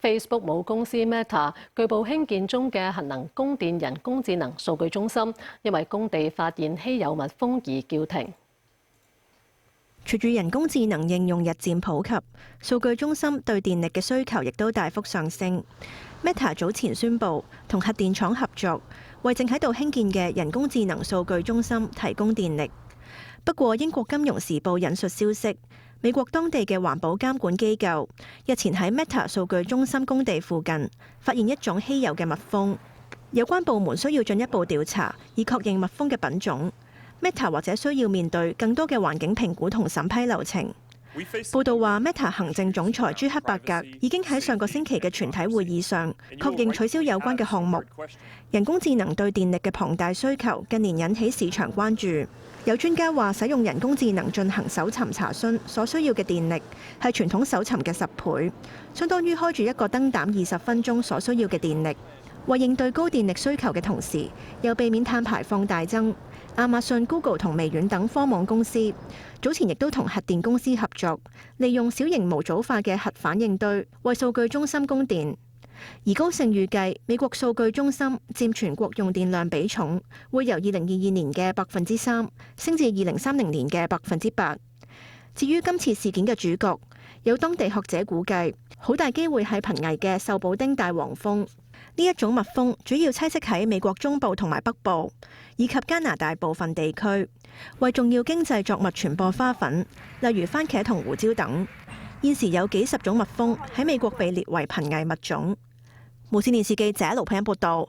Facebook 母公司 Meta 據報興建中嘅核能供電人工智能數據中心，因為工地發現稀有蜜蜂而叫停。隨住人工智能應用日漸普及，數據中心對電力嘅需求亦都大幅上升。Meta 早前宣布同核電廠合作，為正喺度興建嘅人工智能數據中心提供電力。不過，英國金融時報引述消息，美國當地嘅環保監管機構日前喺 Meta 數據中心工地附近發現一種稀有嘅蜜蜂，有關部門需要進一步調查，以確認蜜蜂嘅品種。Meta 或者需要面對更多嘅環境評估同審批流程。報道話 Meta 行政總裁朱克伯格已經喺上個星期嘅全體會議上確認取消有關嘅項目。人工智能對電力嘅龐大需求近年引起市場關注。有專家話，使用人工智能進行搜尋查詢所需要嘅電力係傳統搜尋嘅10倍，相當於開住一個燈膽20分鐘所需要嘅電力。為應對高電力需求嘅同時，又避免碳排放大增，亞馬遜、Google 同微軟等科網公司早前亦都同核電公司合作，利用小型模組化嘅核反應堆為數據中心供電。而高盛預計美國數據中心佔全國用電量比重會由2022年嘅3%升至2030年嘅8%。至於今次事件嘅主角，有當地學者估計，好大機會係瀕危嘅瘦寶丁大黃蜂。呢一種蜜蜂主要棲息喺美國中部同埋北部，以及加拿大部分地區，為重要經濟作物傳播花粉，例如番茄同胡椒等。現時有幾十種蜜蜂喺美國被列為瀕危物種。無線電視記者盧平報道。